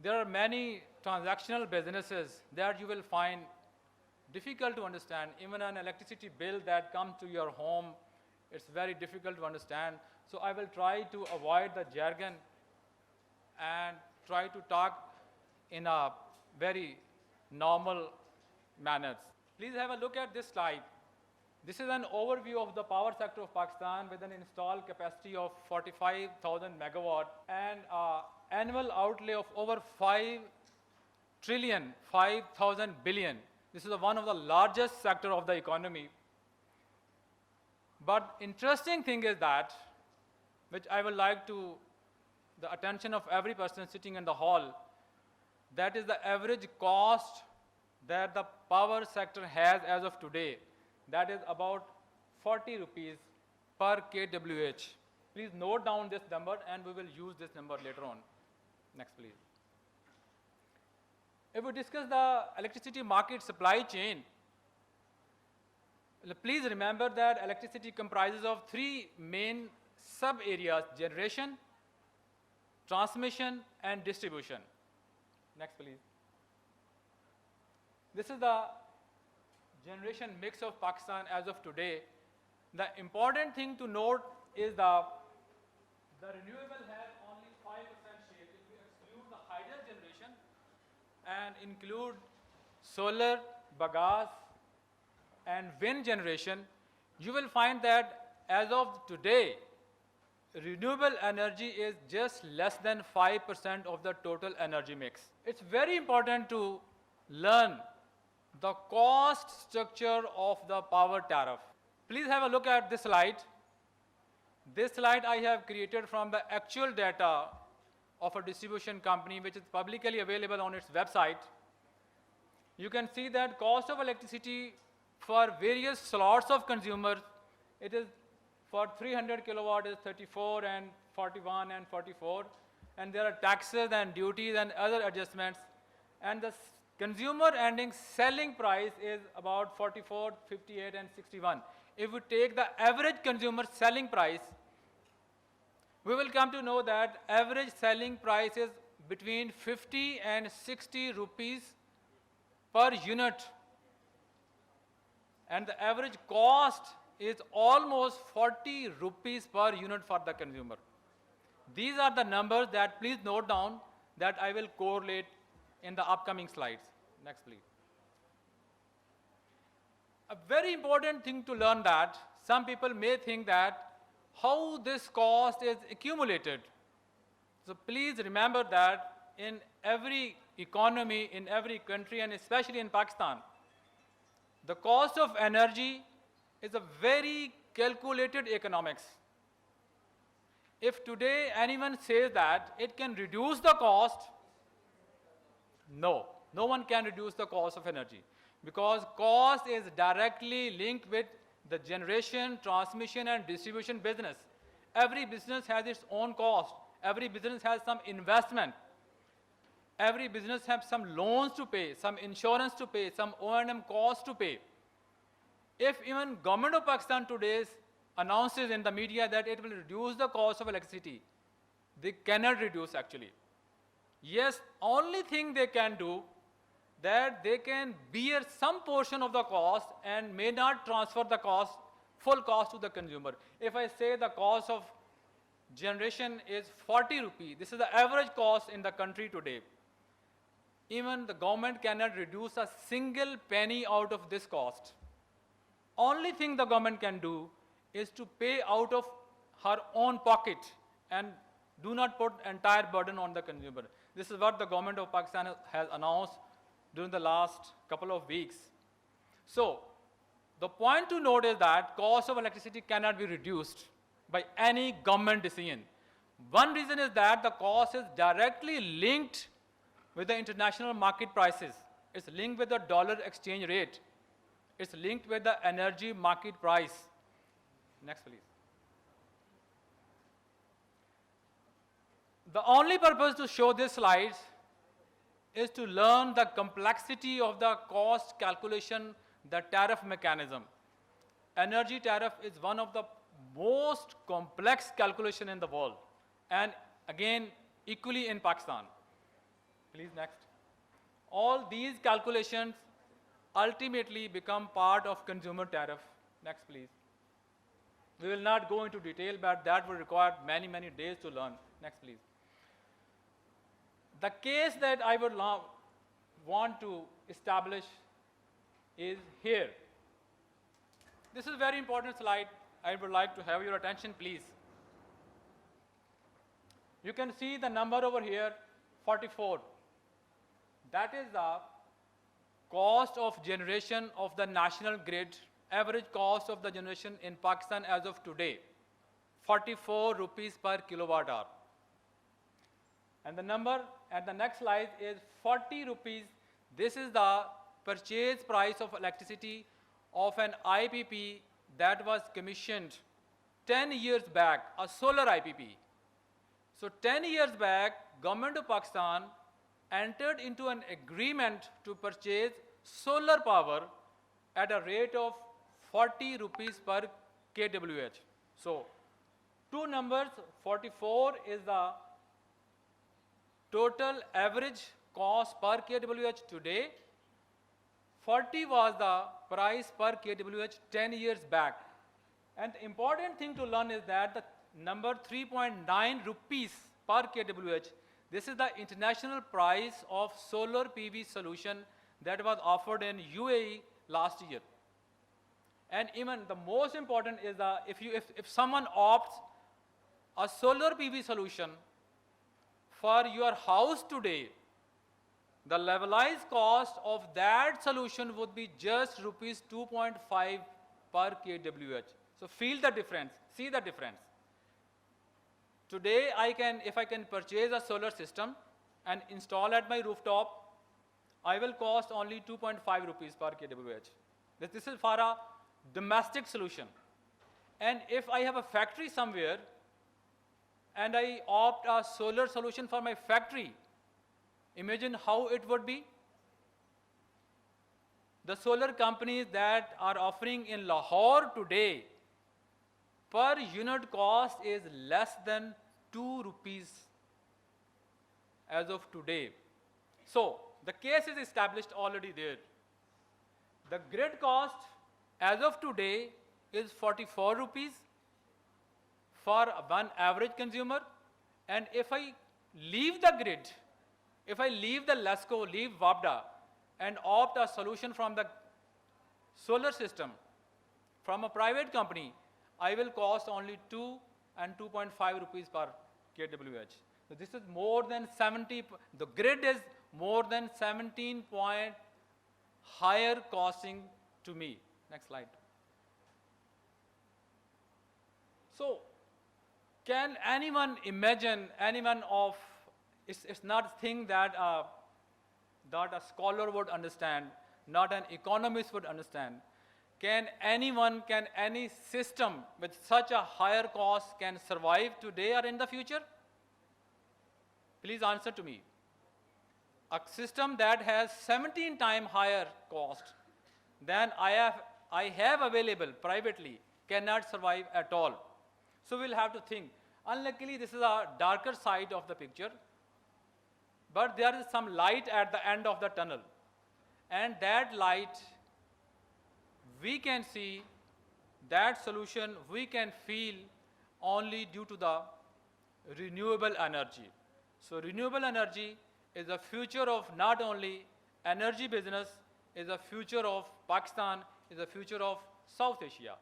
there are many transactional businesses that you will find difficult to understand. Even an electricity bill that comes to your home, it's very difficult to understand. So I will try to avoid the jargon and try to talk in a very normal manner. Please have a look at this slide. This is an overview of the power sector of Pakistan with an installed capacity of 45,000 megawatt and annual outlay of over 5 trillion, 5,000 billion. This is one of the largest sector of the economy. But interesting thing is that, which I would like to the attention of every person sitting in the hall, that is the average cost that the power sector has as of today. That is about 40 rupees per kWh. Please note down this number and we will use this number later on. Next, please. If we discuss the electricity market supply chain, please remember that electricity comprises of three main sub-areas: generation, transmission, and distribution. Next, please. This is the generation mix of Pakistan as of today. The important thing to note is the renewable has only 5% share. If we exclude the hydro generation and include solar, bagasse, and wind generation, you will find that as of today, renewable energy is just less than 5% of the total energy mix. It's very important to learn the cost structure of the power tariff. Please have a look at this slide. This slide I have created from the actual data of a distribution company which is publicly available on its website. You can see that cost of electricity for various slots of consumers, it is for 300 kilowatt is 34 and 41 and 44, and there are taxes and duties and other adjustments, and the consumer ending selling price is about 44, 58 and 61. If we take the average consumer selling price, we will come to know that average selling price is between 50 and 60 rupees per unit, and the average cost is almost 40 rupees per unit for the consumer. These are the numbers that please note down that I will correlate in the upcoming slides. Next, please. A very important thing to learn that some people may think that how this cost is accumulated. So please remember that in every economy, in every country, and especially in Pakistan, the cost of energy is a very calculated economics. If today anyone says that it can reduce the cost, no one can reduce the cost of energy, because cost is directly linked with the generation, transmission, and distribution business. Every business has its own cost. Every business has some investment. Every business has some loans to pay, some insurance to pay, some O&M costs to pay. If even government of Pakistan today announces in the media that it will reduce the cost of electricity, they cannot reduce actually. Yes, only thing they can do that they can bear some portion of the cost and may not transfer the cost, full cost to the consumer. If I say the cost of generation is 40 rupees, this is the average cost in the country today. Even the government cannot reduce a single penny out of this cost. Only thing the government can do is to pay out of her own pocket and do not put entire burden on the consumer. This is what the government of Pakistan has announced during the last couple of weeks. So the point to note is that cost of electricity cannot be reduced by any government decision. One reason is that the cost is directly linked with the international market prices. It's linked with the dollar exchange rate. It's linked with the energy market price. Next, please. The only purpose to show this slides is to learn the complexity of the cost calculation, the tariff mechanism. Energy tariff is one of the most complex calculation in the world, and again, equally in Pakistan. Please, next. All these calculations ultimately become part of consumer tariff. Next, please. We will not go into detail, but that will require many, many days to learn. Next, please. The case that I would want to establish is here. This is a very important slide. I would like to have your attention, please. You can see the number over here, 44. That is the cost of generation of the national grid, average cost of the generation in Pakistan as of today, 44 rupees per kilowatt hour. And the number at the next slide is 40 rupees. This is the purchase price of electricity of an IPP that was commissioned 10 years back, a solar IPP. So 10 years back, Government of Pakistan entered into an agreement to purchase solar power at a rate of 40 rupees per kWh. So two numbers, 44 is the total average cost per kWh today. 40 was the price per kWh 10 years back. And the important thing to learn is that the number 3.9 rupees per kWh, this is the international price of solar PV solution that was offered in UAE last year. And even the most important is that if someone opts a solar PV solution for your house today, the levelized cost of that solution would be just rupees 2.5 per kWh. So feel the difference, see the difference. Today, if I can purchase a solar system and install at my rooftop, I will cost only 2.5 rupees per kWh. This is for a domestic solution. And if I have a factory somewhere and I opt a solar solution for my factory, imagine how it would be. The solar companies that are offering in Lahore today, per unit cost is less than 2 rupees as of today. So the case is established already there. The grid cost as of today is 44 rupees for one average consumer. And if I leave the grid, if I leave the LESCO, leave WAPDA, and opt a solution from the solar system from a private company, I will cost only 2 and 2.5 rupees per kWh. So this is more than 70, the grid is more than 17 point higher costing to me. Next slide. So can anyone imagine, it's not a thing that a scholar would understand, not an economist would understand. Can any system with such a higher cost can survive today or in the future? Please answer to me. A system that has 17 times higher cost than I have available privately cannot survive at all. So we'll have to think. Unluckily, this is a darker side of the picture, but there is some light at the end of the tunnel. And that light, we can see that solution, we can feel only due to the renewable energy. So renewable energy is the future of not only energy business, is the future of Pakistan, is the future of South Asia.